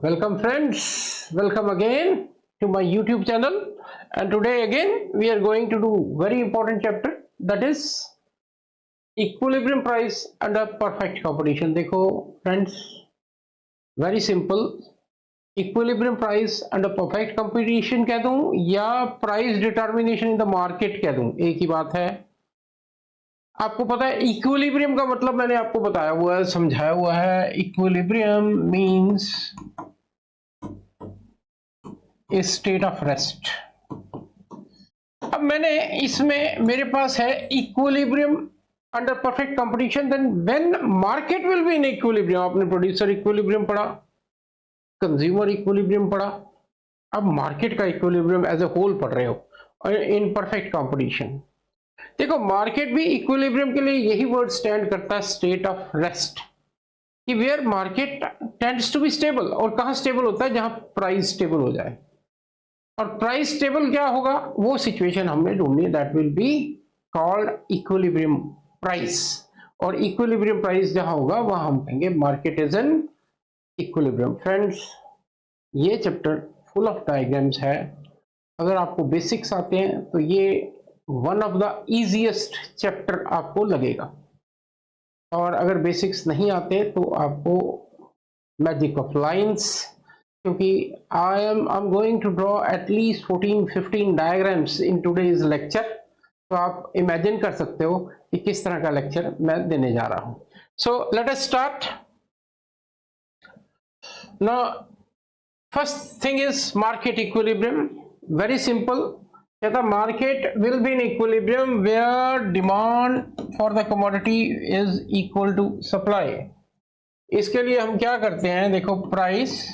Welcome friends, welcome again to my YouTube channel, and today again we are going to do very important chapter, that is equilibrium price under perfect competition. देखो friends, very simple, equilibrium price under perfect competition कह दूं या price determination in the market कह दूं, एक ही बात है। आपको पता है इक्विलिब्रियम का मतलब मैंने आपको बताया हुआ है, समझाया हुआ है। Equilibrium means state of rest. अब मैंने इसमें मेरे पास है equilibrium under perfect competition, then when market will be in equilibrium. आपने प्रोड्यूसर इक्विलिब्रियम पढ़ा, कंज्यूमर इक्विलिब्रियम पढ़ा, अब मार्केट का इक्विलिब्रियम एज ए होल पढ़ रहे हो इन परफेक्ट कंपटीशन। देखो मार्केट भी इक्विलिब्रियम के लिए यही वर्ड स्टैंड करता है, स्टेट ऑफ रेस्ट, कि where market tends to be stable. और कहां स्टेबल होता है? जहां प्राइस स्टेबल हो जाए। और प्राइस स्टेबल क्या होगा, वो सिचुएशन हमने ढूंढनी है, that will be called equilibrium price. और इक्विलिब्रियम प्राइस जहां होगा वहां हम कहेंगे market is an equilibrium. Friends, ये चैप्टर फुल ऑफ डायग्राम्स है। अगर आपको बेसिक्स आते हैं तो ये one of the easiest chapter आपको लगेगा, और अगर बेसिक्स नहीं आते तो आपको मैजिक ऑफ लाइंस, क्योंकि I am going to draw at least 14-15 diagrams in today's lecture. तो आप इमेजिन कर सकते हो कि किस तरह का लेक्चर मैं देने जा रहा हूं। So let us start now. First thing is market equilibrium. Very simple, कहता market will be in equilibrium where demand for the commodity is equal to supply. इसके लिए हम क्या करते हैं, देखो प्राइस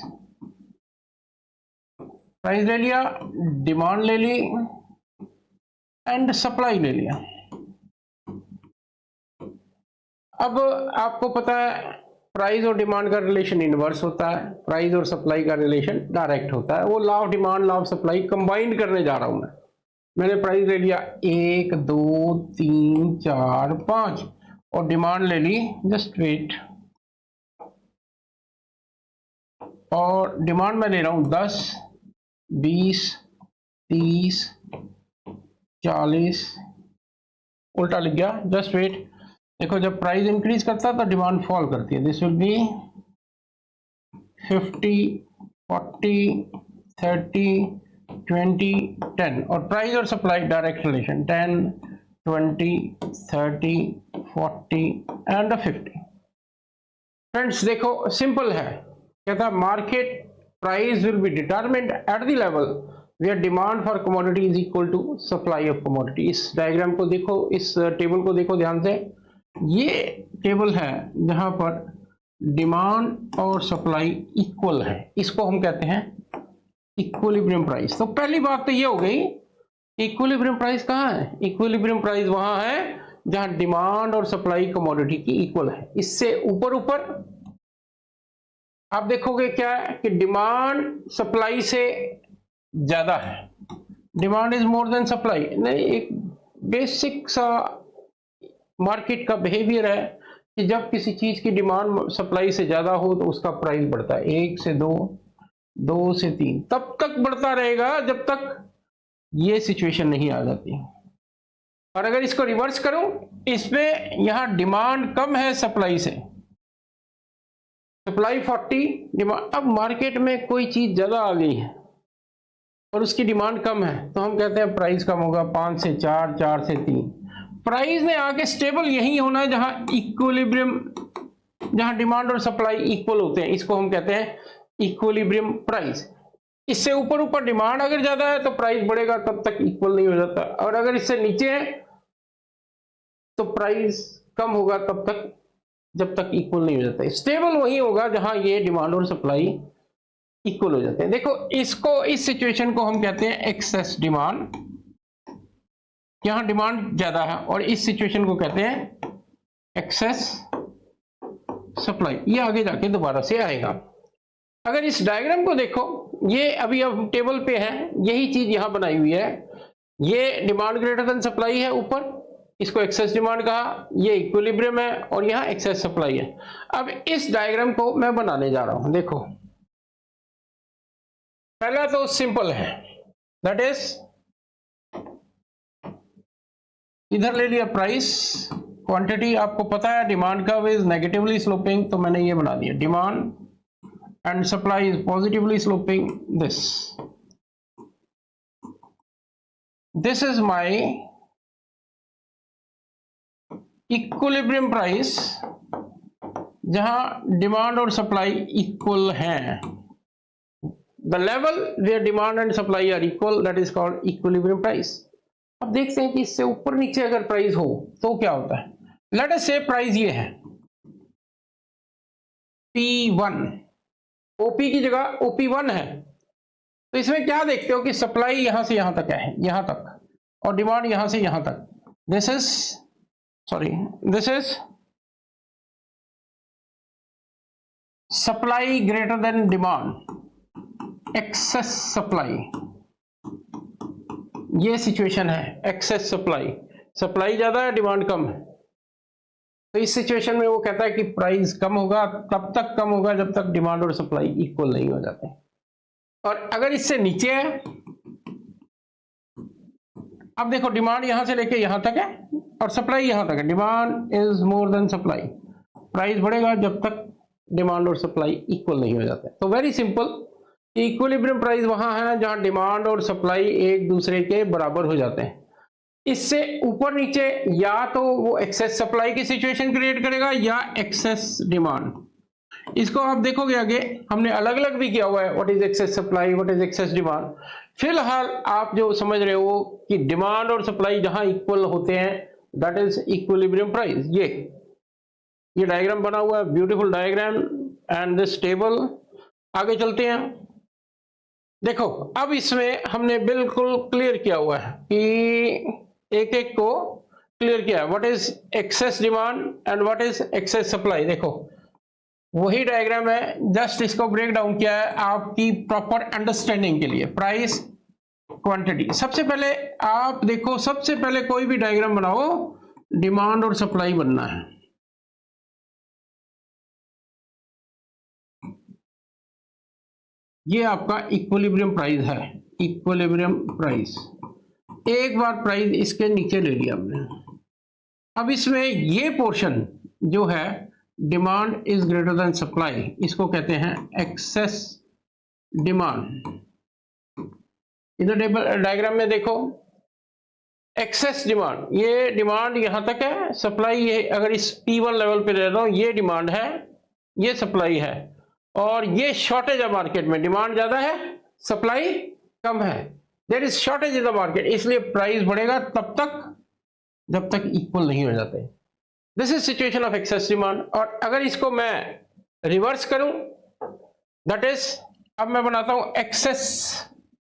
ले लिया, डिमांड ले ली एंड सप्लाई ले लिया। अब आपको पता है प्राइस और डिमांड का रिलेशन इनवर्स होता है, प्राइस और सप्लाई का रिलेशन डायरेक्ट होता है। वो law of demand, law of supply combine करने जा रहा हूं मैंने प्राइस ले लिया 1 2 3 4 5 और डिमांड ले ली, जस्ट वेट, और डिमांड मैं ले रहा हूं 10 20 30 40, उल्टा लिख गया, जस्ट वेट। देखो जब प्राइस इंक्रीज करता है तो डिमांड फॉल करती है। दिस विल बी 50 40 30 20 10, और प्राइस और supply direct relation 10 20 30 40 and 50। Friends देखो सिंपल है, कहता market price will be determined at the level where demand for commodity is equal to supply of commodity. इस डायग्राम को देखो, इस टेबल को देखो ध्यान से। ये टेबल है जहां पर डिमांड और सप्लाई इक्वल है, इसको हम कहते हैं इक्विलिब्रियम प्राइस। तो पहली बात तो ये हो गई, इक्विलिब्रियम प्राइस कहाँ है? इक्विलिब्रियम प्राइस वहां है जहां डिमांड और सप्लाई कमोडिटी की इक्वल है। इससे ऊपर ऊपर आप देखोगे क्या है कि डिमांड सप्लाई से ज्यादा है, demand is more then supply. नहीं, एक बेसिक सा मार्केट का बिहेवियर है कि जब किसी चीज की डिमांड सप्लाई से ज्यादा हो तो उसका प्राइस बढ़ता है, 1 से 2 2 से 3 तब तक बढ़ता रहेगा जब तक ये सिचुएशन नहीं आ जाती। और अगर इसको रिवर्स करूं, इसमें यहां डिमांड कम है सप्लाई से, सप्लाई 40, डिमांड, अब मार्केट में कोई चीज ज्यादा आ गई है और उसकी डिमांड कम है, तो हम कहते हैं प्राइस कम होगा, 5 से 4 4 से 3। प्राइस ने आके स्टेबल यही होना है जहां इक्विलिब्रियम, जहां डिमांड और सप्लाई इक्वल होते हैं, इसको हम कहते हैं इक्विलिब्रियम प्राइस। इससे ऊपर ऊपर डिमांड अगर ज्यादा है तो प्राइस बढ़ेगा, तब तक इक्वल नहीं हो जाता, और अगर इससे नीचे है तो प्राइस कम होगा तब तक, जब तक इक्वल नहीं हो जाता। स्टेबल वही होगा जहां ये डिमांड और सप्लाई इक्वल हो जाते हैं। देखो इसको, इस सिचुएशन को हम कहते हैं एक्सेस डिमांड, यहां डिमांड ज्यादा है, और इस सिचुएशन को कहते हैं एक्सेस सप्लाई। ये आगे जाके दोबारा से आएगा। अगर इस डायग्राम को देखो, ये अभी अब टेबल पे है, यही चीज यहां बनाई हुई है। ये डिमांड ग्रेटर देन सप्लाई है ऊपर, इसको एक्सेस डिमांड कहा, ये इक्विलिब्रियम है, और यहां एक्सेस सप्लाई है। अब इस डायग्राम को मैं बनाने जा रहा हूं। देखो पहला तो सिंपल है, दैट इज इधर ले लिया प्राइस, क्वांटिटी आपको पता है demand curve is negatively sloping, तो मैंने ये बना दिया demand and supply is positively sloping, this is my equilibrium price, जहां डिमांड और सप्लाई इक्वल हैं, the level where demand and supply are equal, that is called equilibrium price. अब देखते हैं कि इससे ऊपर नीचे अगर प्राइस हो तो क्या होता है। लेट अस से प्राइस ये है P1, OP की जगह OP1 है, तो इसमें क्या देखते हो कि सप्लाई यहां से यहां तक है, यहां तक, और डिमांड यहां से यहां तक, this is supply greater than demand, excess supply, ये सिचुएशन है एक्सेस सप्लाई, सप्लाई ज्यादा है डिमांड कम है, तो इस सिचुएशन में वो कहता है कि प्राइस कम होगा, तब तक कम होगा जब तक डिमांड और सप्लाई इक्वल नहीं हो जाते। और अगर इससे नीचे है, अब देखो डिमांड यहां से लेके यहां तक है और सप्लाई यहां तक है, demand is more then supply, price बढ़ेगा जब तक डिमांड और सप्लाई इक्वल नहीं हो जाते। तो वेरी सिंपल, इक्विलिब्रियम प्राइस वहां है जहां डिमांड और सप्लाई एक दूसरे के बराबर हो जाते हैं। इससे ऊपर नीचे या तो वो एक्सेस सप्लाई की सिचुएशन क्रिएट करेगा या एक्सेस डिमांड। इसको आप देखोगे आगे हमने अलग अलग भी किया हुआ है, what is excess supply, what is excess demand. फिलहाल आप जो समझ रहे हो कि डिमांड और सप्लाई जहां इक्वल होते हैं दैट इज इक्विलिब्रियम प्राइस। ये डायग्राम बना हुआ है, beautiful diagram and this table. आगे चलते हैं, देखो अब इसमें हमने बिल्कुल क्लियर किया हुआ है कि एक एक को क्लियर किया है, what is excess demand and what is excess supply. देखो वही डायग्राम है, जस्ट इसको ब्रेक डाउन किया है आपकी प्रॉपर अंडरस्टैंडिंग के लिए। प्राइस, क्वांटिटी, सबसे पहले आप देखो, सबसे पहले कोई भी डायग्राम बनाओ डिमांड और सप्लाई बनना है। ये आपका इक्विलिब्रियम प्राइस है, इक्विलिब्रियम प्राइस। एक बार प्राइस इसके नीचे ले लिया हमने। अब इसमें ये पोर्शन जो है demand is greater then supply, इसको कहते हैं एक्सेस डिमांड। इधर डायग्राम में देखो एक्सेस डिमांड, ये डिमांड यहां तक है, सप्लाई ये अगर इस P1 लेवल पे ले रहा हूं, ये डिमांड है, ये सप्लाई है, और ये शॉर्टेज है मार्केट में, डिमांड ज्यादा है सप्लाई कम है, there is shortage in the market, इसलिए प्राइस बढ़ेगा तब तक जब तक इक्वल नहीं हो जाते। This is situation of excess demand. और अगर इसको मैं रिवर्स करूं, दैट इज अब मैं बनाता हूं एक्सेस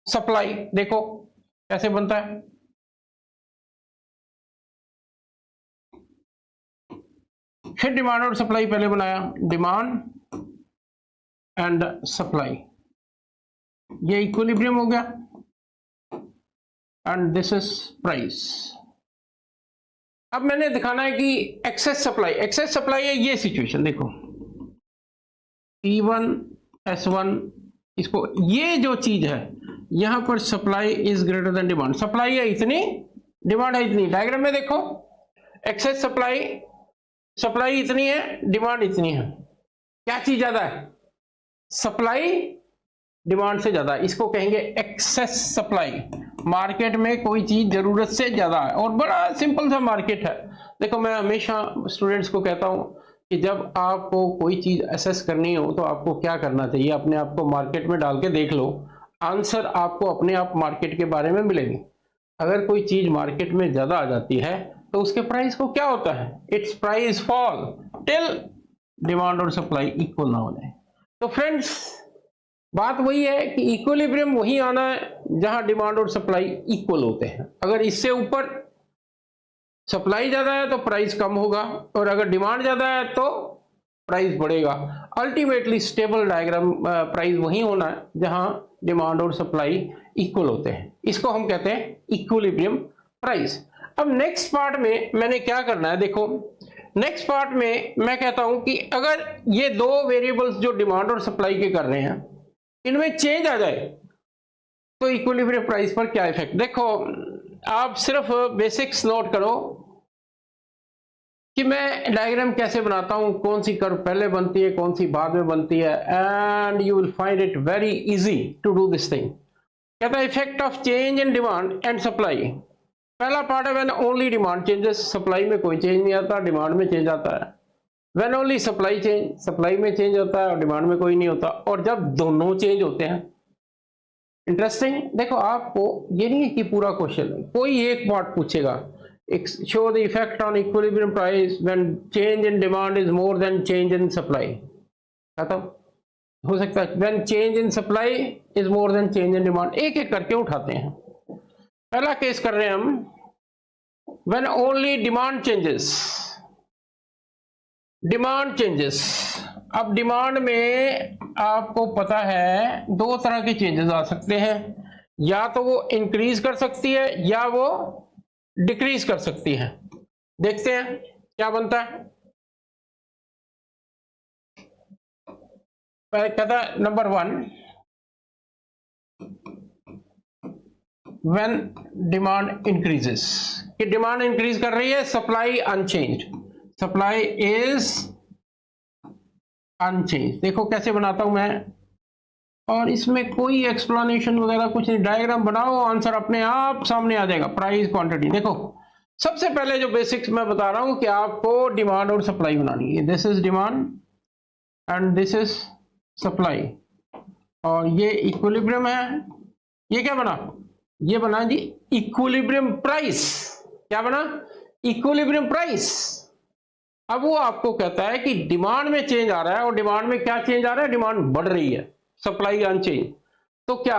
सप्लाई। देखो कैसे बनता है, फिर डिमांड और सप्लाई पहले बनाया, डिमांड एंड सप्लाई, ये इक्विलिब्रियम हो गया एंड दिस इज प्राइस। अब मैंने दिखाना है कि एक्सेस सप्लाई, एक्सेस सप्लाई है ये सिचुएशन। देखो P1 S1, इसको ये जो चीज है यहां पर supply is greater then demand, supply है इतनी, डिमांड है इतनी। डायग्राम में देखो एक्सेस सप्लाई, सप्लाई इतनी है, डिमांड इतनी है, क्या चीज ज्यादा है, सप्लाई डिमांड से ज्यादा, इसको कहेंगे एक्सेस सप्लाई। मार्केट में कोई चीज जरूरत से ज्यादा है, और बड़ा सिंपल सा मार्केट है। देखो मैं हमेशा स्टूडेंट्स को कहता हूं कि जब आपको कोई चीज असेस करनी हो तो आपको क्या करना चाहिए, अपने आप को मार्केट में डाल के देख लो, आंसर आपको अपने आप मार्केट के बारे में मिलेंगे। अगर कोई चीज मार्केट में ज्यादा आ जाती है तो उसके प्राइस को क्या होता है, it's price fall till demand और सप्लाई इक्वल ना हो जाए। तो फ्रेंड्स बात वही है कि इक्विलिब्रियम वही आना है जहां डिमांड और सप्लाई इक्वल होते हैं। अगर इससे ऊपर सप्लाई ज्यादा है तो प्राइस कम होगा, और अगर डिमांड ज्यादा है तो प्राइस बढ़ेगा। अल्टीमेटली स्टेबल डायग्राम प्राइस वही होना है जहां डिमांड और सप्लाई इक्वल होते हैं, इसको हम कहते हैं इक्विलिब्रियम प्राइस। अब नेक्स्ट पार्ट में मैंने क्या करना है, देखो नेक्स्ट पार्ट में मैं कहता हूं कि अगर ये दो वेरिएबल्स जो डिमांड और सप्लाई के कर रहे हैं इनमें चेंज आ जाए तो इक्विलिब्रियम प्राइस पर क्या इफेक्ट, देखो आप सिर्फ बेसिक्स नोट करो कि मैं डायग्राम कैसे बनाता हूं, कौन सी कर्व पहले बनती है, कौन सी बाद में बनती है, and you will find it very easy to do this thing. कहता है effect of change in demand and supply. पहला पार्ट है when only demand changes, supply में कोई चेंज नहीं आता, डिमांड में चेंज आता है। When only supply change, supply में चेंज होता है और डिमांड में कोई नहीं होता। और जब दोनों चेंज होते हैं, इंटरेस्टिंग, देखो आपको ये नहीं है कि पूरा क्वेश्चन, कोई एक पार्ट पूछेगा, show the effect on equilibrium price when change in demand is more than change in supply, खत्म हो सकता है। when change in supply is more than change in demand, एक एक करके उठाते हैं। पहला केस कर रहे हैं हम, when only demand changes, demand changes. अब डिमांड में आपको पता है दो तरह के चेंजेस आ सकते हैं, या तो वो इंक्रीज कर सकती है या वो डिक्रीज कर सकती है। देखते हैं क्या बनता है। कहता है नंबर 1, व्हेन डिमांड इंक्रीजेस, कि डिमांड इंक्रीज कर रही है, supply unchanged, supply is unchange. देखो कैसे बनाता हूं मैं, और इसमें कोई एक्सप्लेनेशन वगैरह कुछ नहीं, डायग्राम बनाओ, आंसर अपने आप सामने आ जाएगा। प्राइस क्वांटिटी, देखो सबसे पहले जो बेसिक्स मैं बता रहा हूं कि आपको डिमांड और सप्लाई बनानी है। This is demand and this is supply, और ये इक्विलिब्रियम है। ये क्या बना, ये बना जी इक्विलिब्रियम प्राइस। क्या बना, इक्विलिब्रियम प्राइस। अब वो आपको कहता है कि डिमांड में चेंज आ रहा है, और डिमांड में क्या चेंज आ रहा है, डिमांड बढ़ रही है, सप्लाई अनचेंज, तो क्या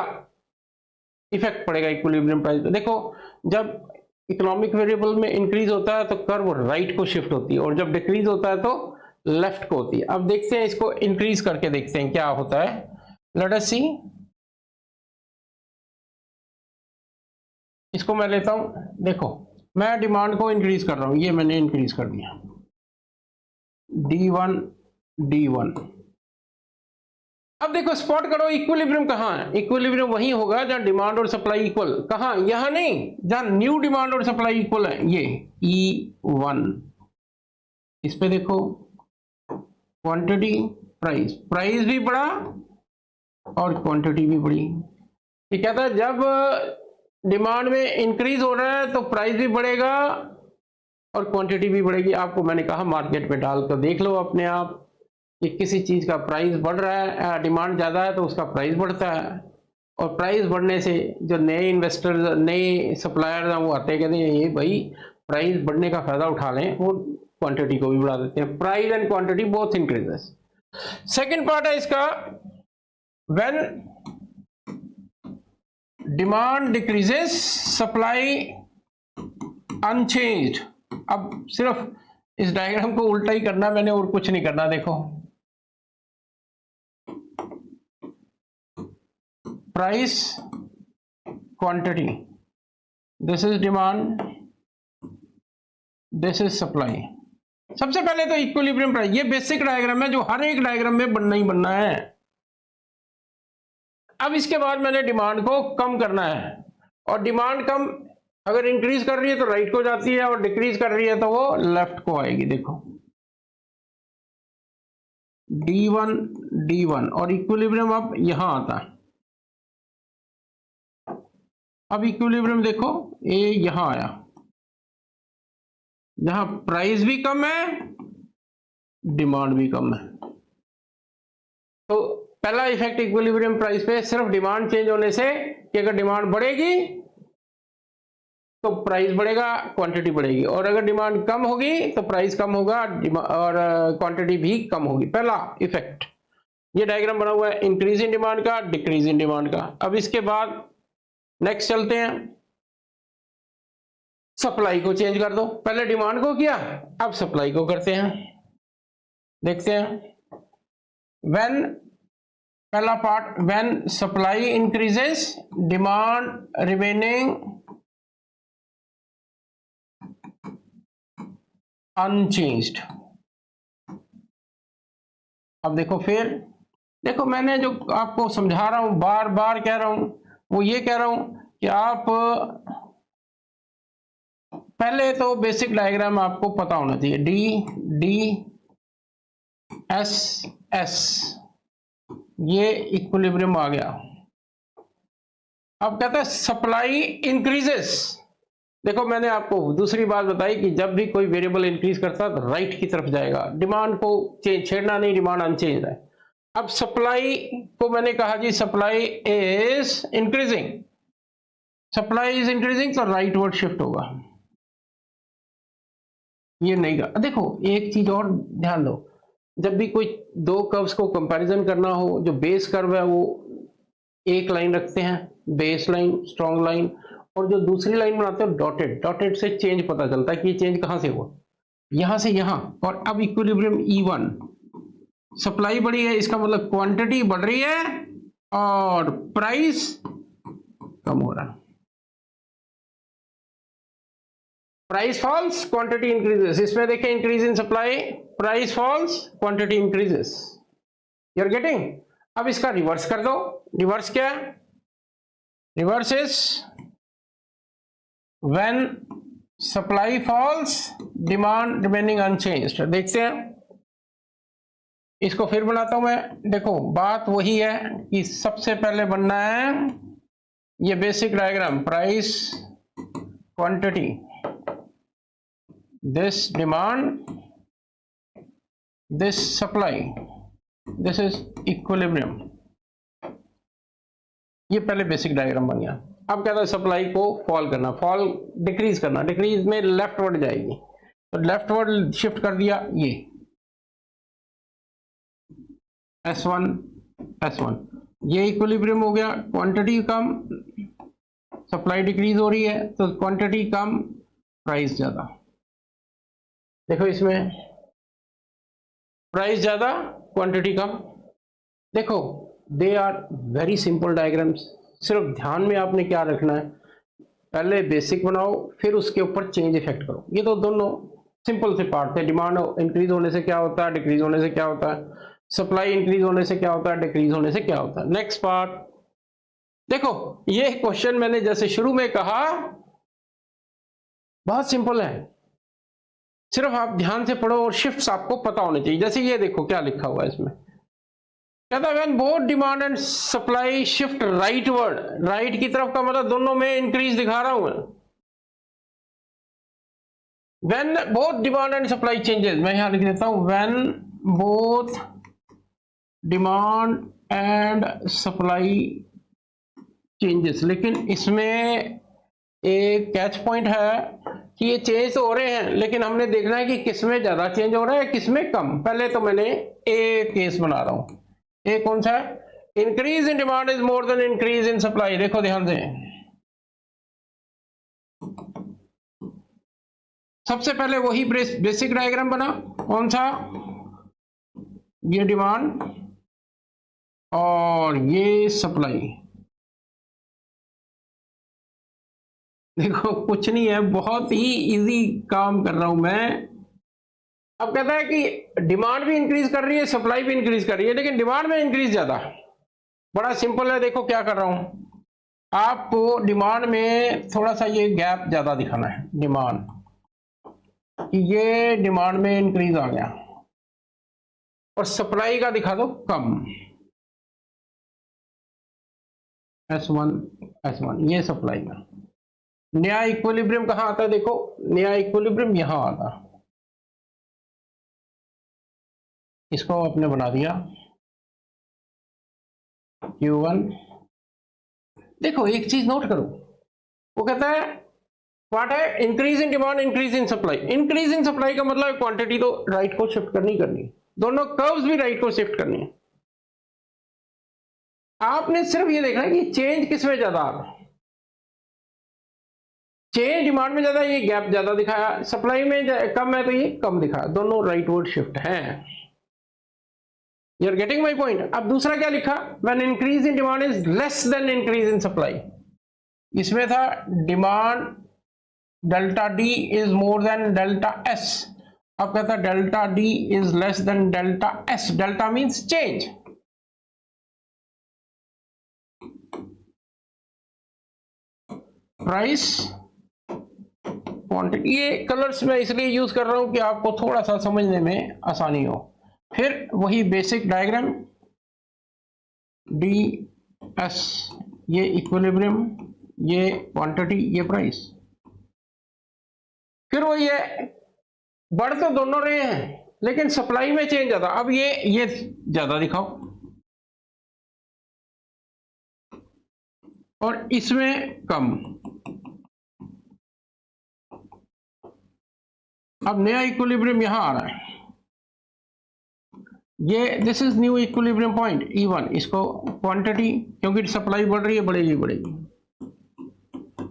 इफेक्ट पड़ेगा इक्विलिब्रियम प्राइस पे। देखो जब इकोनॉमिक वेरिएबल में इंक्रीज होता है तो कर्व राइट को शिफ्ट होती है, और जब डिक्रीज होता है तो लेफ्ट को होती है। अब देखते हैं, इसको इंक्रीज करके देखते हैं क्या होता है। लेट अस सी, इसको मैं लेता हूं, देखो मैं डिमांड को इंक्रीज कर रहा हूं, ये मैंने इंक्रीज कर दिया D1 D1। अब देखो स्पॉट करो इक्विलिब्रियम कहां है, इक्विलिब्रियम वहीं होगा जहां डिमांड और सप्लाई इक्वल, कहां, यहां नहीं, जहां न्यू डिमांड और सप्लाई इक्वल है, ये E1। इस पे देखो क्वांटिटी प्राइस, प्राइस भी बढ़ा और क्वांटिटी भी बढ़ी। ये कहता है जब डिमांड में इंक्रीज हो रहा है तो प्राइस भी बढ़ेगा और क्वांटिटी भी बढ़ेगी। आपको मैंने कहा मार्केट में डालकर देख लो अपने आप कि किसी चीज का प्राइस बढ़ रहा है, डिमांड ज्यादा है तो उसका प्राइस बढ़ता है, और प्राइस बढ़ने से जो नए इन्वेस्टर, नए सप्लायर हैं वो आते हैं, कहते हैं ये भाई प्राइस बढ़ने का फायदा उठा लें, वो क्वांटिटी को भी बढ़ा देते हैं। Price and quantity both increases. Second part है इसका, when demand decreases supply unchanged. अब सिर्फ इस डायग्राम को उल्टा ही करना मैंने, और कुछ नहीं करना। देखो price quantity, this is demand, this is supply. सबसे पहले तो इक्विलिब्रियम प्राइस, ये बेसिक डायग्राम है जो हर एक डायग्राम में बनना ही बनना है। अब इसके बाद मैंने डिमांड को कम करना है, और डिमांड कम अगर इंक्रीज कर रही है तो राइट को जाती है, और डिक्रीज कर रही है तो वो लेफ्ट को आएगी। देखो D1 D1, और इक्विलिब्रियम अब यहां आता है। अब इक्विलिब्रियम देखो ये यहां आया, जहां प्राइस भी कम है, डिमांड भी कम है। तो पहला इफेक्ट इक्विलिब्रियम प्राइस पे सिर्फ डिमांड चेंज होने से, कि अगर डिमांड बढ़ेगी तो प्राइस बढ़ेगा, क्वांटिटी बढ़ेगी, और अगर डिमांड कम होगी तो प्राइस कम होगा और क्वांटिटी भी कम होगी। पहला इफेक्ट, ये डायग्राम बना हुआ है इंक्रीज इन डिमांड का, डिक्रीज इन डिमांड का। अब इसके बाद नेक्स्ट चलते हैं, सप्लाई को चेंज कर दो। पहले डिमांड को किया, अब सप्लाई को करते हैं। देखते हैं व्हेन, पहला part, when supply increases demand remaining unchanged. अब देखो फिर, देखो मैंने जो आपको समझा रहा हूं, बार बार कह रहा हूं, वो ये कह रहा हूं कि आप पहले तो बेसिक डायग्राम आपको पता होना चाहिए। डी एस एस, ये इक्विलिब्रियम आ गया। अब कहता है सप्लाई इंक्रीजेस। देखो मैंने आपको दूसरी बात बताई कि जब भी कोई वेरिएबल इंक्रीज करता है तो राइट की तरफ जाएगा, डिमांड को छेड़ना नहीं, डिमांड अनचेंज है। अब सप्लाई को मैंने कहा जी supply is increasing, supply is increasing तो राइट वर्ड शिफ्ट होगा, ये नहीं का। देखो एक चीज और ध्यान दो, जब भी कोई दो कर्व्स को कंपैरिजन करना हो, जो बेस कर्व है वो एक लाइन रखते हैं, बेस लाइन, स्ट्रॉन्ग लाइन, और जो दूसरी लाइन बनाते हो डॉटेड, डॉटेड से चेंज पता चलता है कि ये चेंज कहां से हुआ, यहां से यहां। और अब इक्विलिब्रियम E1, सप्लाई बढ़ी है, इसका मतलब क्वांटिटी बढ़ रही है और प्राइस कम हो रहा है। Price falls, quantity increases. इसमें देखें increase in supply, price falls, quantity increases. You are getting. अब इसका रिवर्स कर दो। रिवर्स क्या है? Reverse is when supply falls, demand remaining unchanged. देखते हैं, इसको फिर बनाता हूं मैं। देखो बात वही है कि सबसे पहले बनना है ये basic diagram, price, quantity, this demand, this supply, this is equilibrium। ये पहले बेसिक डायग्राम बन गया। अब कहता है सप्लाई को फॉल करना, फॉल डिक्रीज करना, डिक्रीज में लेफ्ट वर्ड जाएगी, तो लेफ्ट वर्ड शिफ्ट कर दिया, ये S1 S1, ये इक्विलिब्रियम हो गया। क्वांटिटी कम, सप्लाई डिक्रीज हो रही है, तो क्वांटिटी कम, प्राइस ज्यादा। देखो इसमें प्राइस ज्यादा, क्वांटिटी कम। देखो they are very simple diagrams. सिर्फ ध्यान में आपने क्या रखना है, पहले बेसिक बनाओ फिर उसके ऊपर चेंज इफेक्ट करो। ये तो दोनों सिंपल से पार्ट थे। डिमांड इंक्रीज होने से क्या होता है, डिक्रीज होने से क्या होता है, सप्लाई इंक्रीज होने से क्या होता है, डिक्रीज होने से क्या होता है। नेक्स्ट पार्ट देखो, ये क्वेश्चन मैंने जैसे शुरू में कहा बहुत सिंपल है, सिर्फ आप ध्यान से पढ़ो और शिफ्ट्स आपको पता होने चाहिए। जैसे ये देखो क्या लिखा हुआ है इसमें, कहता है when both demand and supply shift rightward, right की तरफ का मतलब दोनों में इंक्रीज दिखा रहा हूं मैं। When both demand and supply changes, मैं यहां लिख देता हूं when both demand and supply changes. लेकिन इसमें एक कैच पॉइंट है कि ये चेंज तो हो रहे हैं, लेकिन हमने देखना है कि किसमें ज्यादा चेंज हो रहा है, किसमें कम। पहले तो मैंने ए केस बना रहा हूं। ए कौन सा है? Increase in demand is more then increase in supply. देखो ध्यान से, सबसे पहले वही बेसिक डायग्राम बना, कौन सा? ये डिमांड और ये सप्लाई। देखो कुछ नहीं है, बहुत ही इजी काम कर रहा हूं मैं। अब कहता है कि डिमांड भी इंक्रीज कर रही है, सप्लाई भी इंक्रीज कर रही है, लेकिन डिमांड में इंक्रीज ज्यादा। बड़ा सिंपल है, देखो क्या कर रहा हूं, आपको डिमांड में थोड़ा सा ये गैप ज्यादा दिखाना है। डिमांड, ये डिमांड में इंक्रीज आ गया, और सप्लाई का दिखा दो कम, S1 S1, ये सप्लाई का। नया इक्विलिब्रियम कहां आता है? देखो नया इक्विलिब्रियम यहां आता है, इसको आपने बना दिया Q1। देखो एक चीज नोट करो, वो कहता है व्हाट है, increase in demand, increase in supply. Increase in supply का मतलब क्वांटिटी तो राइट को शिफ्ट करनी करनी, दोनों कर्व्स भी राइट को शिफ्ट करनी है। आपने सिर्फ ये देखना है कि चेंज किसमें ज्यादा आ रहा है। चेंज डिमांड में ज्यादा, ये गैप ज्यादा दिखाया, सप्लाई में कम है तो ये कम दिखाया, दोनों राइटवर्ड शिफ्ट हैं। You are getting my point. अब दूसरा क्या लिखा, when increase in demand is less than increase in supply. इसमें था demand delta D is more than delta S. अब कहता है delta D is less than delta S. Delta means change, price quantity. ये कलर्स मैं इसलिए use कर रहा हूं कि आपको थोड़ा सा समझने में आसानी हो। फिर वही बेसिक डायग्राम, डी एस, ये इक्विलिब्रियम, ये क्वांटिटी, ये प्राइस। फिर वो ये बढ़ तो दोनों रहे हैं लेकिन सप्लाई में चेंज ज्यादा। अब ये ज्यादा दिखाओ और इसमें कम। अब नया इक्विलिब्रियम यहां आ रहा है, ये this is new equilibrium point E1। इसको क्वांटिटी, क्योंकि सप्लाई बढ़ रही है, बढ़ेगी बढ़ेगी।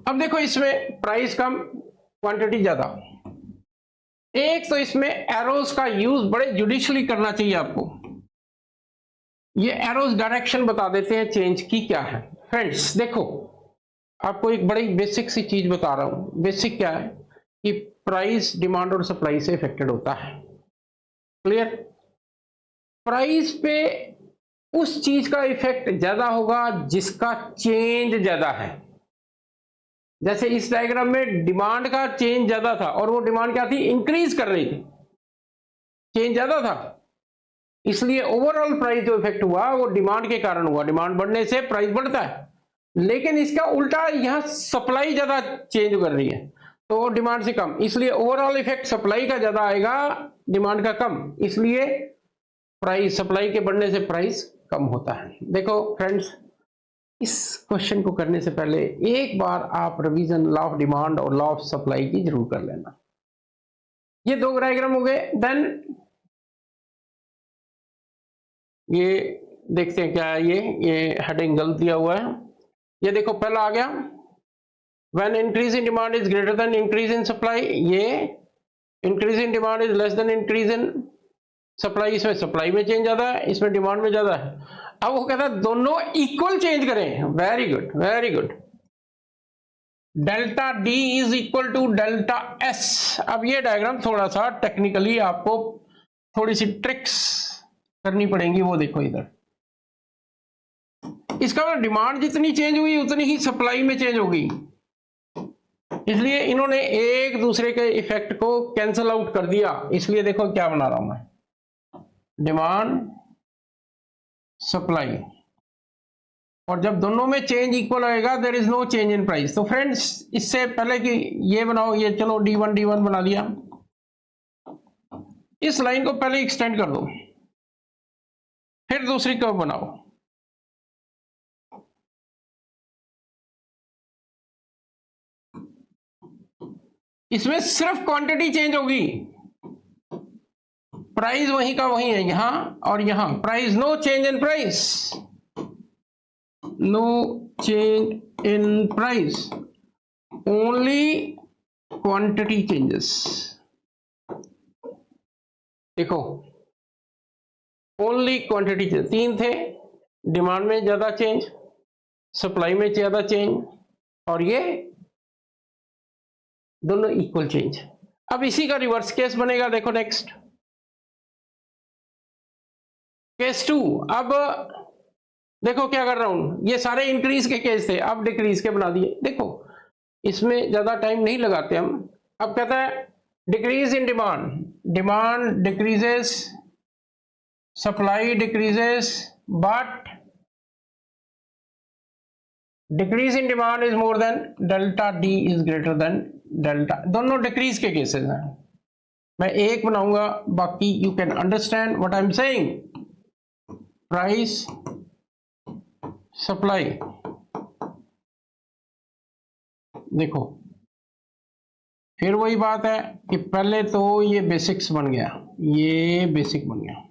अब देखो इसमें प्राइस कम, क्वांटिटी ज्यादा। एक तो इसमें एरोज का यूज बड़े जुडिशली करना चाहिए आपको। ये एरोज डायरेक्शन बता देते हैं चेंज की क्या है। फ्रेंड्स देखो, आपको एक बड़ी बेसिक सी चीज बता रहा हूं। बेसिक क्या है कि प्राइस डिमांड और सप्लाई से इफेक्टेड होता है। क्लियर? प्राइस पे उस चीज का इफेक्ट ज्यादा होगा जिसका चेंज ज्यादा है। जैसे इस डायग्राम में डिमांड का चेंज ज्यादा था और वो डिमांड क्या थी, इंक्रीज कर रही थी, चेंज ज्यादा था, इसलिए ओवरऑल प्राइस जो इफेक्ट हुआ वो डिमांड के कारण हुआ। डिमांड बढ़ने से प्राइस बढ़ता है। लेकिन इसका उल्टा, यहां सप्लाई ज्यादा चेंज कर रही है तो डिमांड से कम, इसलिए ओवरऑल इफेक्ट सप्लाई का ज्यादा आएगा, डिमांड का कम, इसलिए प्राइस, सप्लाई के बढ़ने से प्राइस कम होता है। देखो फ्रेंड्स, इस क्वेश्चन को करने से पहले एक बार आप रिवीजन लॉ ऑफ डिमांड और लॉ ऑफ सप्लाई की जरूर कर लेना। ये दो डायग्राम हो गए। देन ये देखते हैं क्या है, ये हेडिंग गलत दिया हुआ है। ये देखो पहला आ गया, when increase in demand is greater than increase in supply. ये increase in demand is less than increase in supply. इसमें सप्लाई में चेंज ज्यादा है, इसमें डिमांड में ज्यादा है। अब वो कहता है दोनों इक्वल चेंज करें। Very good, very good. Delta D is equal to delta S. अब ये डायग्राम थोड़ा सा टेक्निकली आपको थोड़ी सी ट्रिक्स करनी पड़ेंगी। वो देखो इधर, इसका मतलब डिमांड जितनी चेंज हुई उतनी ही सप्लाई में चेंज होगी, इसलिए इन्होंने एक दूसरे के इफेक्ट को कैंसल आउट कर दिया। इसलिए देखो क्या बना रहा हूं मैं, डिमांड सप्लाई, और जब दोनों में चेंज इक्वल आएगा there is no change in price. तो फ्रेंड्स इससे पहले कि ये बनाओ, ये चलो D1 बना दिया, इस लाइन को पहले एक्सटेंड कर दो, फिर दूसरी कर्व बनाओ। इसमें सिर्फ क्वांटिटी चेंज होगी, प्राइस वहीं का वहीं है, यहां और यहां। Price, no change in price, no change in price, only quantity changes. देखो ओनली क्वांटिटी चेंज, तीन थे, डिमांड में ज्यादा चेंज, सप्लाई में ज्यादा चेंज, और ये दोनों इक्वल चेंज। अब इसी का रिवर्स केस बनेगा। देखो नेक्स्ट केस 2। अब देखो क्या कर रहा हूं, ये सारे इंक्रीज के केस थे, अब डिक्रीज के बना दिए। देखो इसमें ज्यादा टाइम नहीं लगाते हम। अब कहता है decrease in demand, demand decreases, supply decreases, but decrease in demand is more than delta D is greater than delta. दोनों डिक्रीज के केसेस हैं। मैं एक बनाऊंगा, बाकी you can understand what I am saying. Price, supply, देखो फिर वही बात है कि पहले तो ये बेसिक्स बन गया, ये बेसिक बन गया।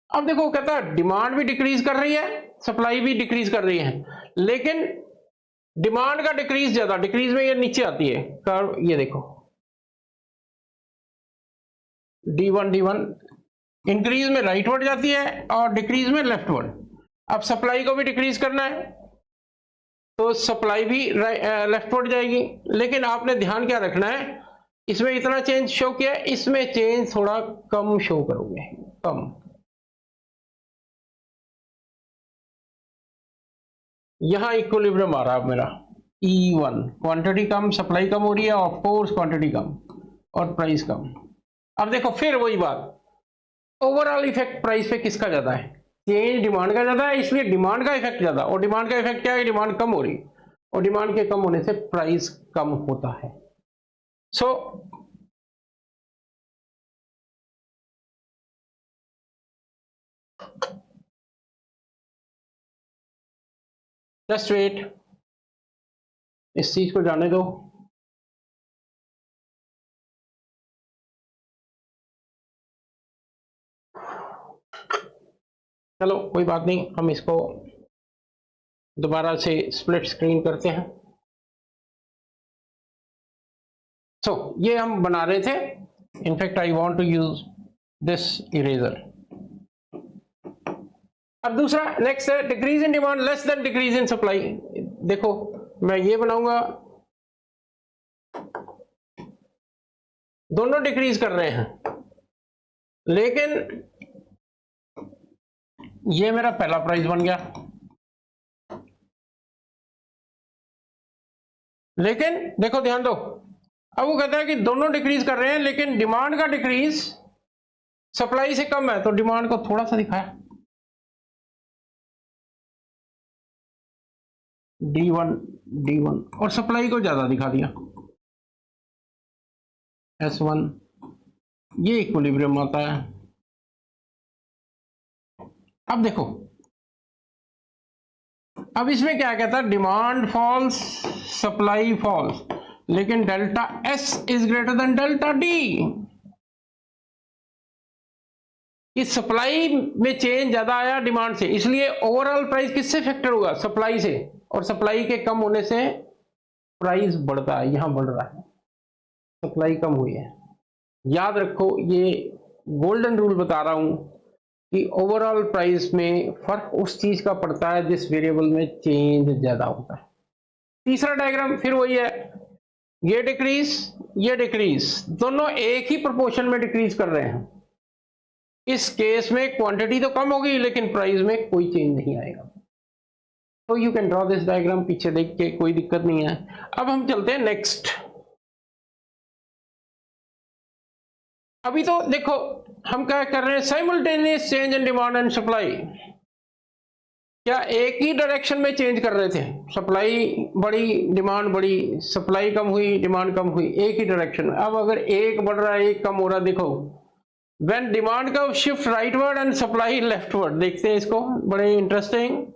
अब देखो कहता है डिमांड भी डिक्रीज कर रही है, सप्लाई भी डिक्रीज कर रही है, लेकिन डिमांड का डिक्रीज ज्यादा, डिक्रीज में ये नीचे आती है कर्व। ये देखो D1 इंक्रीज में राइटवर्ड जाती है और डिक्रीज में लेफ्टवर्ड। अब सप्लाई को भी डिक्रीज करना है तो सप्लाई भी लेफ्टवर्ड जाएगी, लेकिन आपने ध्यान क्या रखना है, इसमें इतना चेंज शो किया, इसमें चेंज थोड़ा कम शो करोगे, कम। यहाँ इक्विलिब्रियम आ रहा है मेरा E1, क्वांटिटी कम, सप्लाई कम हो रही है, ऑफ कोर्स क्वांटिटी कम और प्राइस कम। अब देखो फिर वही बात, ओवरऑल इफेक्ट प्राइस पे किसका ज्यादा है? चेंज डिमांड का ज्यादा है, इसलिए डिमांड का इफेक्ट ज्यादा। और डिमांड का इफेक्ट क्या है? डिमांड कम हो रही, और डिमांड के कम होने से प्राइस कम होता है। सो जस्ट वेट, इस चीज को जाने दो। चलो कोई बात नहीं, हम इसको दोबारा से स्प्लिट स्क्रीन करते हैं। सो ये हम बना रहे थे, in fact I want to use this eraser. अब दूसरा नेक्स्ट है decrease in demand less than decrease in supply. देखो मैं ये बनाऊंगा, दोनों डिक्रीज कर रहे हैं, लेकिन ये मेरा पहला प्राइस बन गया, लेकिन देखो ध्यान दो, अब वो कहता है कि दोनों डिक्रीज कर रहे हैं लेकिन डिमांड का डिक्रीज सप्लाई से कम है, तो डिमांड को थोड़ा सा दिखाया D1 और सप्लाई को ज्यादा दिखा दिया S1। ये इक्विलिब्रियम आता है। अब देखो, अब इसमें क्या कहता है? डिमांड फॉल्स, सप्लाई फॉल्स, लेकिन delta S is greater than delta D। इस सप्लाई में चेंज ज्यादा आया डिमांड से, इसलिए ओवरऑल प्राइस किससे फैक्टर होगा? सप्लाई से, और सप्लाई के कम होने से प्राइस बढ़ता है, यहां बढ़ रहा है, सप्लाई कम हुई है। याद रखो, ये गोल्डन रूल बता रहा हूं कि ओवरऑल प्राइस में फर्क उस चीज का पड़ता है जिस वेरिएबल में चेंज ज्यादा होता है। तीसरा डायग्राम फिर वही है, ये डिक्रीज दोनों एक ही प्रोपोर्शन में डिक्रीज कर रहे हैं। इस केस में क्वांटिटी तो कम होगी लेकिन प्राइस में कोई चेंज नहीं आएगा। तो you can draw this diagram, पीछे देख के कोई दिक्कत नहीं है। अब हम चलते हैं नेक्स्ट। अभी तो देखो हम क्या कर रहे हैं, simultaneous change in demand and supply. क्या एक ही डायरेक्शन में चेंज कर रहे थे? सप्लाई बढ़ी, डिमांड बढ़ी, सप्लाई कम हुई, डिमांड कम हुई, एक ही डायरेक्शन में। अब अगर एक बढ़ रहा है एक कम हो रहा है, देखो व्हेन डिमांड का shift rightward and supply leftward, देखते हैं इसको, बड़े इंटरेस्टिंग।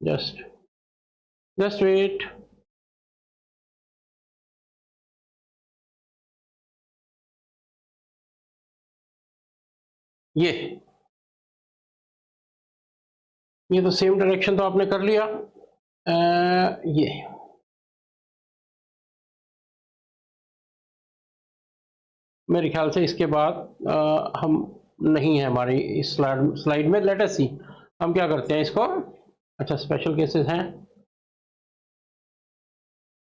जस्ट वेट, ये तो सेम डायरेक्शन तो आपने कर लिया। ये मेरे ख्याल से इसके बाद हम नहीं है हमारी इस स्लाइड में। लेट अस सी हम क्या करते हैं इसको। अच्छा, स्पेशल केसेस हैं।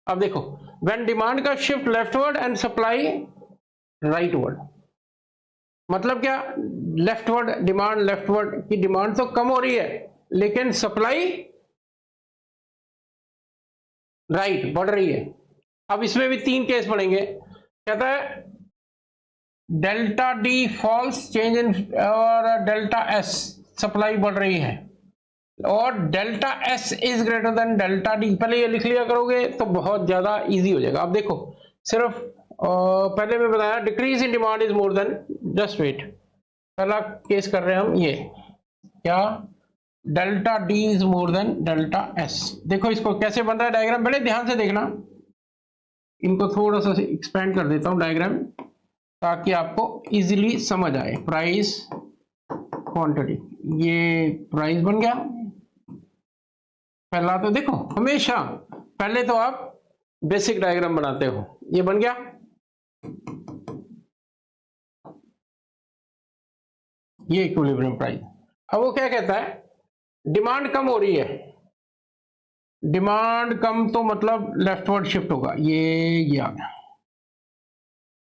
अब देखो, व्हेन डिमांड का shift leftward and supply rightward, मतलब क्या? लेफ्टवर्ड डिमांड, लेफ्टवर्ड की डिमांड तो कम हो रही है लेकिन सप्लाई राइट बढ़ रही है। अब इसमें भी तीन केस पड़ेंगे। कहता है delta D falls change in, और डेल्टा एस सप्लाई बढ़ रही है, और delta S is greater than delta D. पहले ये लिख लिया करोगे तो बहुत ज्यादा इजी हो जाएगा। अब देखो, सिर्फ पहले मैं बताया decrease in demand is more than, just wait, पहला केस कर रहे हैं हम, ये क्या? Delta D is more than delta S. देखो इसको कैसे बन रहा है डायग्राम, बड़े ध्यान से देखना। इनको थोड़ा सा एक्सपेंड कर देता हूं डायग्राम ताकि आपको इजीली समझ आए। प्राइस, क्वांटिटी, ये प्राइस बन गया। पहला तो देखो, हमेशा पहले तो आप बेसिक डायग्राम बनाते हो, ये बन गया। ये इक्विलिब्रियम प्राइस। अब वो क्या कहता है, डिमांड कम हो रही है, डिमांड कम तो मतलब लेफ्टवर्ड शिफ्ट होगा, ये आ गया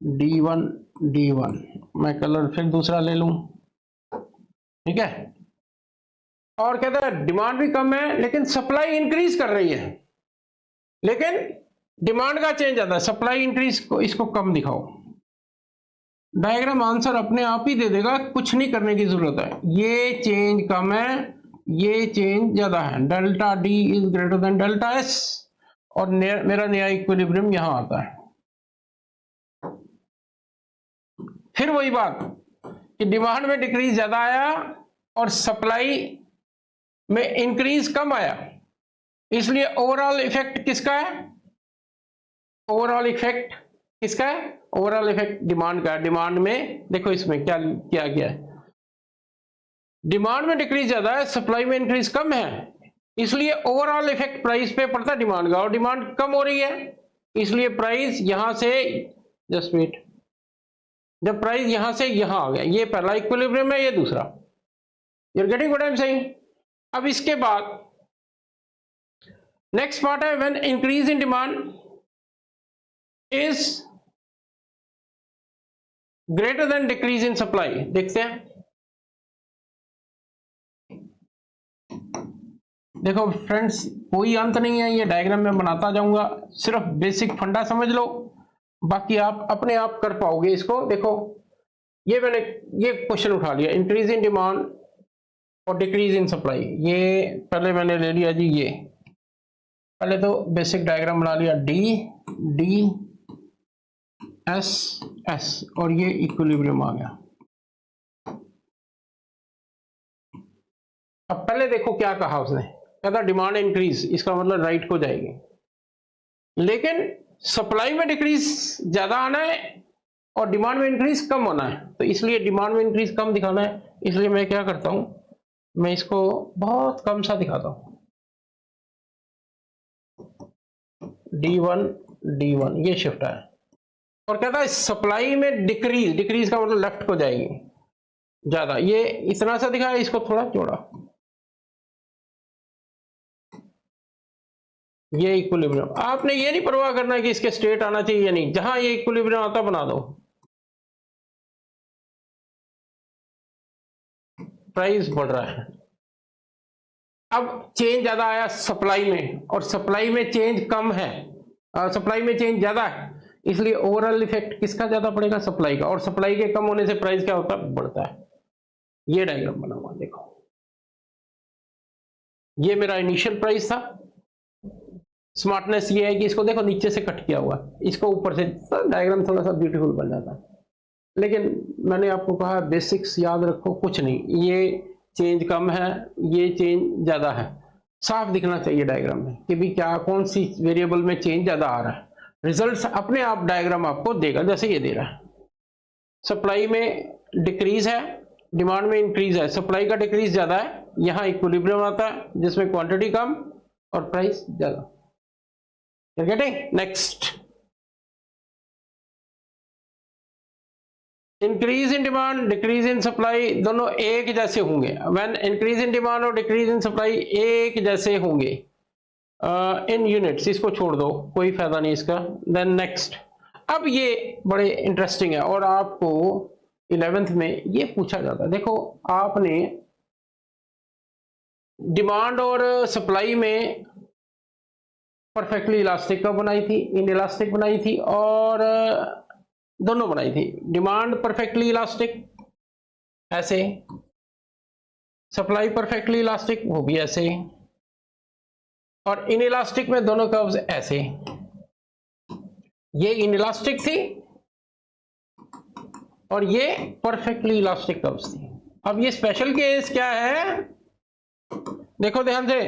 D1। मैं कलर फिर दूसरा ले लूं, ठीक है। और कहता है डिमांड भी कम है लेकिन सप्लाई इंक्रीज कर रही है, लेकिन डिमांड का चेंज आता है, सप्लाई इंक्रीज को इसको कम दिखाओ। डायग्राम आंसर अपने आप ही दे देगा, कुछ नहीं करने की जरूरत है। ये चेंज कम है, ये चेंज ज्यादा है, delta D is greater than delta S, और मेरा नया इक्विलिब्रियम यहां आता है। फिर वही बात कि डिमांड में डिक्रीज ज्यादा आया और सप्लाई में इंक्रीज कम आया, इसलिए ओवरऑल इफेक्ट किसका है? ओवरऑल इफेक्ट किसका है? ओवरऑल इफेक्ट डिमांड का। डिमांड में देखो इसमें क्या किया गया है, डिमांड में डिक्रीज ज्यादा है, सप्लाई में इंक्रीज कम है, इसलिए ओवरऑल इफेक्ट प्राइस पे पड़ता है डिमांड का, और डिमांड कम हो रही है, इसलिए प्राइस यहां से, जस्ट वेट, जब प्राइस यहां से यहां आ गया, ये पहला इक्विलिब्रियम है, ये दूसरा। You are getting what I am saying? अब इसके बाद नेक्स्ट पार्ट है when increase in demand is greater than decrease in supply. देखते हैं, देखो फ्रेंड्स, कोई अंत नहीं है, ये डायग्राम में बनाता जाऊंगा, सिर्फ बेसिक फंडा समझ लो, बाकी आप अपने आप कर पाओगे इसको। देखो ये मैंने ये क्वेश्चन उठा लिया, इंक्रीज इन डिमांड और डिक्रीज इन सप्लाई, ये पहले मैंने ले लिया जी, ये पहले तो बेसिक डायग्राम बना लिया, डी डी एस एस, और ये इक्विलिब्रियम आ गया। अब पहले देखो क्या कहा उसने, कहता डिमांड इंक्रीज, इसका मतलब राइट को जाएगी, लेकिन सप्लाई में डिक्रीज ज्यादा आना है और डिमांड में इंक्रीज कम होना है, तो इसलिए डिमांड में इंक्रीज कम दिखाना है, इसलिए मैं क्या करता हूं, मैं इसको बहुत कम सा दिखाता हूं, D1 ये शिफ्ट है, और कहता है सप्लाई में डिक्रीज, डिक्रीज का मतलब लेफ्ट को जाएगी ज्यादा, ये इतना सा दिखाया, इसको थोड़ा जोड़ा, ये इक्विलिब्रियम। आपने ये नहीं परवाह करना कि इसके स्टेट आना चाहिए या नहीं, जहां ये इक्विलिब्रियम आता बना दो। प्राइस बढ़ रहा है, अब चेंज ज्यादा आया सप्लाई में, और सप्लाई में चेंज कम है, सप्लाई में चेंज ज्यादा है, इसलिए ओवरऑल इफेक्ट किसका ज्यादा पड़ेगा? सप्लाई का, और सप्लाई के कम होने से प्राइस क्या होता है? बढ़ता है। ये डायग्राम बना हुआ देखो, ये मेरा इनिशियल प्राइस था, स्मार्टनेस ये है कि इसको देखो नीचे से कट किया हुआ, इसको ऊपर से, डायग्राम थोड़ा सा ब्यूटीफुल बन जाता है, लेकिन मैंने आपको कहा बेसिक्स याद रखो, कुछ नहीं, ये चेंज कम है, ये चेंज ज्यादा है, साफ दिखना चाहिए डायग्राम में कि भी क्या कौन सी वेरिएबल में चेंज ज्यादा आ रहा है, रिजल्ट्स अपने आप डायग्राम आपको देगा, जैसे ये दे रहा है, सप्लाई में डिक्रीज है, डिमांड में इंक्रीज है, सप्लाई का डिक्रीज ज्यादा है, यहां इक्विलिब्रियम आता है जिसमें क्वांटिटी कम और प्राइस ज्यादा। Next, increase in demand decrease in supply दोनों एक जैसे होंगे, व्हेन इंक्रीज इन डिमांड और डिक्रीज इन सप्लाई एक जैसे होंगे इन यूनिट्स, इसको छोड़ दो, कोई फायदा नहीं इसका। देन नेक्स्ट, अब ये बड़े इंटरेस्टिंग है और आपको 11th में ये पूछा जाता है। देखो आपने डिमांड और सप्लाई में परफेक्टली इलास्टिक का बनाई थी, इन इलास्टिक बनाई थी, और दोनों बनाई थी। डिमांड परफेक्टली इलास्टिक ऐसे, सप्लाई परफेक्टली इलास्टिक वो भी ऐसे, और इन इलास्टिक में दोनों कर्व्स ऐसे, ये इन इलास्टिक थी और ये परफेक्टली इलास्टिक कर्व्स थी। अब ये स्पेशल केस क्या है, देखो ध्यान से,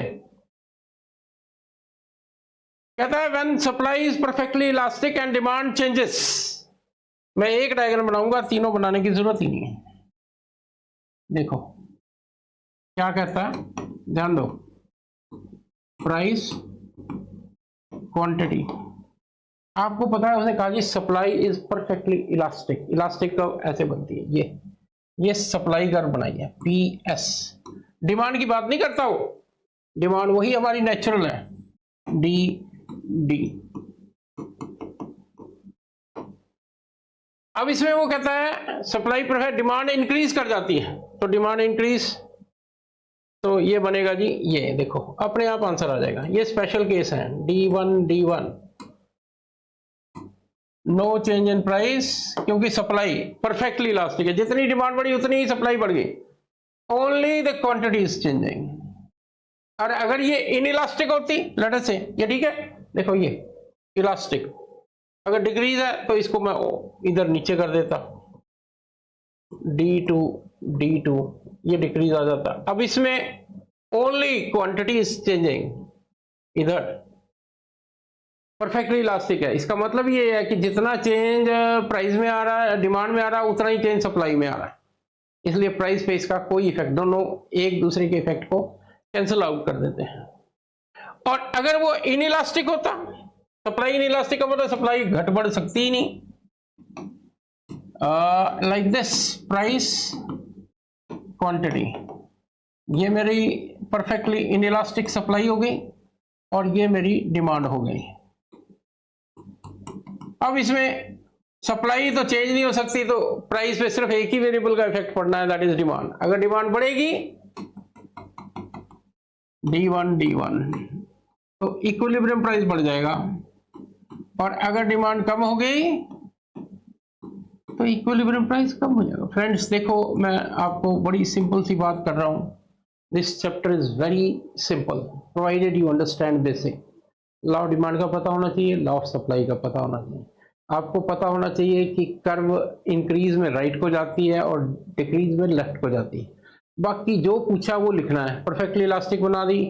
कहता है when supply is perfectly elastic and demand changes. मैं एक डायग्राम बनाऊंगा, तीनों बनाने की जरूरत ही नहीं है। देखो क्या कहता है, ध्यान दो, प्राइस क्वांटिटी, आपको पता है उसने कहा जी supply is perfectly elastic, elastic curve ऐसे बनती है, ये सप्लाई कर्व बनाई है PS। डिमांड की बात नहीं करता हो, डिमांड वही हमारी नेचुरल है D। अब इसमें वो कहता है सप्लाई पर है, डिमांड इंक्रीज कर जाती है, तो डिमांड इंक्रीज, तो ये बनेगा जी, ये देखो अपने आप आंसर आ जाएगा। ये स्पेशल केस है D1 no change in price, क्योंकि सप्लाई परफेक्टली इलास्टिक है, जितनी डिमांड बढ़ी उतनी ही सप्लाई बढ़ गई, only the quantity is changing. और अगर ये इनइलास्टिक होती, लेट अस से, ये ठीक है, देखो ये इलास्टिक, अगर डिक्रीज है तो इसको मैं इधर नीचे कर देता, D2 ये डिक्रीज आ जाता। अब इसमें ओनली क्वांटिटी इज चेंजिंग, इधर परफेक्टली इलास्टिक है। इसका मतलब ये है कि जितना चेंज प्राइस में आ रहा है, डिमांड में आ रहा है, उतना ही चेंज सप्लाई में आ रहा है, इसलिए प्राइस पे इसका कोई इफेक्ट, दोनों एक दूसरे के इफेक्ट को कैंसिल आउट कर देते हैं। और अगर वो इनइलास्टिक होता, सप्लाई इनइलास्टिक का मतलब सप्लाई घट बढ़ सकती ही नहीं, लाइक दिस, प्राइस क्वांटिटी, ये मेरी परफेक्टली इनइलास्टिक सप्लाई हो गई और ये मेरी डिमांड हो गई। अब इसमें सप्लाई तो चेंज नहीं हो सकती, तो प्राइस पे सिर्फ एक ही वेरिएबल का इफेक्ट पड़ना है, दैट इज डिमांड। अगर डिमांड बढ़ेगी D1 तो इक्विलिब्रियम प्राइस बढ़ जाएगा, और अगर डिमांड कम हो गई तो इक्विलिब्रियम प्राइस कम हो जाएगा। फ्रेंड्स देखो, मैं आपको बड़ी सिंपल सी बात कर रहा हूं, this chapter is very simple provided you understand basic. Law of demand का पता होना चाहिए, लॉ ऑफ सप्लाई का पता होना चाहिए, आपको पता होना चाहिए कि कर्व इंक्रीज में राइट को जाती है और डिक्रीज में लेफ्ट को जाती है। बाकी जो पूछा वो लिखना है, परफेक्टली इलास्टिक बना दी,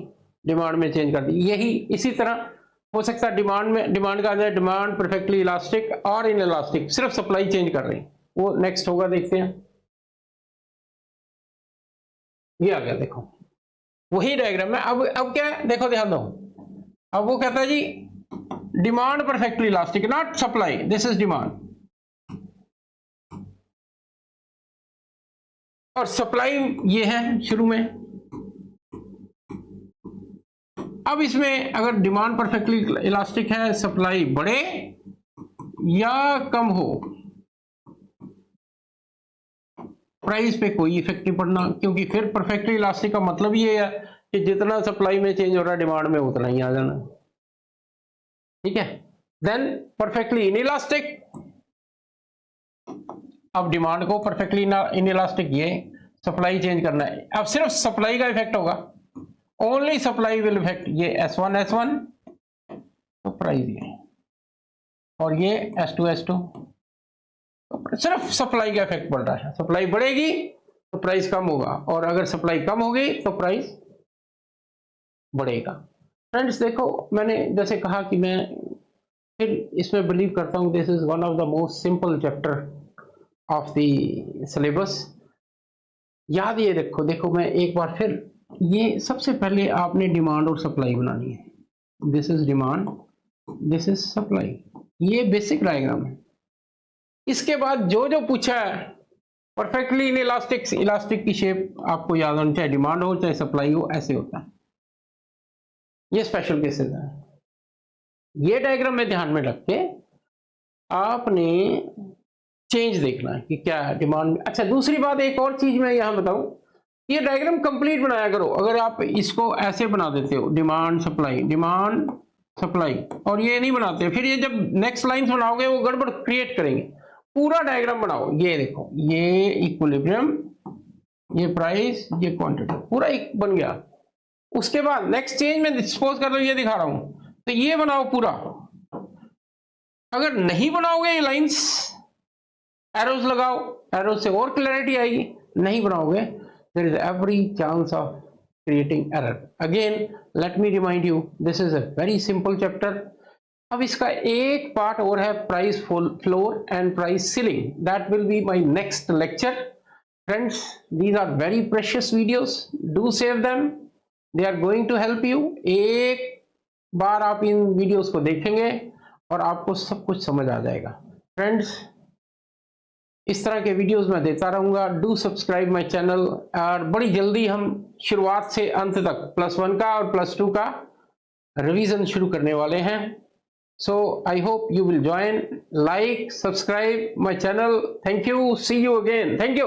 डिमांड में चेंज कर दी, यही इसी तरह हो सकता है डिमांड में, डिमांड का आ जाए डिमांड परफेक्टली इलास्टिक और इन इलास्टिक, सिर्फ सप्लाई चेंज कर रही, वो नेक्स्ट होगा, देखते हैं। ये आ गया, देखो वही डायग्राम है। अब क्या है, देखो ध्यान दो, अब वो कहता है जी demand perfectly elastic, not supply, this is demand, और सप्लाई ये है शुरू में। अब इसमें अगर डिमांड परफेक्टली इलास्टिक है, सप्लाई बढ़े या कम हो, प्राइस पे कोई इफेक्ट नहीं पड़ना, क्योंकि फिर परफेक्टली इलास्टिक का मतलब ये है कि जितना सप्लाई में चेंज हो रहा है डिमांड में उतना ही आ जाना, ठीक है। देन परफेक्टली इनइलास्टिक, अब डिमांड को परफेक्टली इनइलास्टिक, ये सप्लाई चेंज करना है, अब सिर्फ सप्लाई का इफेक्ट होगा, ओनली सप्लाई विल इफेक्ट, ये S1 तो प्राइस ये, और ये S2 तो सिर्फ सप्लाई का इफेक्ट पड़ रहा है। सप्लाई बढ़ेगी तो प्राइस कम होगा, और अगर सप्लाई कम होगी तो प्राइस बढ़ेगा। फ्रेंड्स देखो, मैंने जैसे कहा कि मैं फिर इसमें बिलीव करता हूं this is one of the most simple chapter of the syllabus. याद ये रखो, देखो मैं एक बार फिर, ये सबसे पहले आपने डिमांड और सप्लाई बनानी है, this is demand, this is supply, ये बेसिक डायग्राम है। इसके बाद जो जो पूछा है परफेक्टली इन इलास्टिक, इलास्टिक की शेप आपको याद होनी, चाहे डिमांड हो चाहे सप्लाई हो, ऐसे होता है, ये स्पेशल केसेस है। ये डायग्राम में ध्यान में रख के आपने चेंज देखना है कि क्या है डिमांड। अच्छा दूसरी बात, एक और चीज मैं यहां बताऊं, ये डायग्राम कंप्लीट बनाया करो। अगर आप इसको ऐसे बना देते हो, डिमांड सप्लाई, और ये नहीं बनाते, फिर ये जब नेक्स्ट लाइन बनाओगे वो गड़बड़ क्रिएट करेंगे। पूरा डायग्राम बनाओ, ये देखो, ये इक्विलिब्रियम, ये प्राइस, ये क्वांटिटी, पूरा एक बन गया। उसके बाद नेक्स्ट चेंज में सपोज कर लो ये दिखा रहा हूं, तो ये बनाओ पूरा। अगर नहीं बनाओगे ये लाइंस, एरोज लगाओ, एरोज से और क्लैरिटी आएगी। नहीं बनाओगे, there is every chance of creating error. Again, let me remind you, this is a very simple chapter. अब इसका एक पार्ट और है, price floor and price ceiling, that will be my next lecture. Friends, these are very precious videos. Do save them. They are going to help you. एक बार आप इन videos को देखेंगे और आपको सब कुछ समझ आ जाएगा। फ्रेंड्स, इस तरह के वीडियोस मैं देता रहूंगा। डू सब्सक्राइब माय चैनल, और बड़ी जल्दी हम शुरुआत से अंत तक +1 का और +2 का रिवीजन शुरू करने वाले हैं। So I hope you will join, like, subscribe my channel. Thank you, see you again, thank you.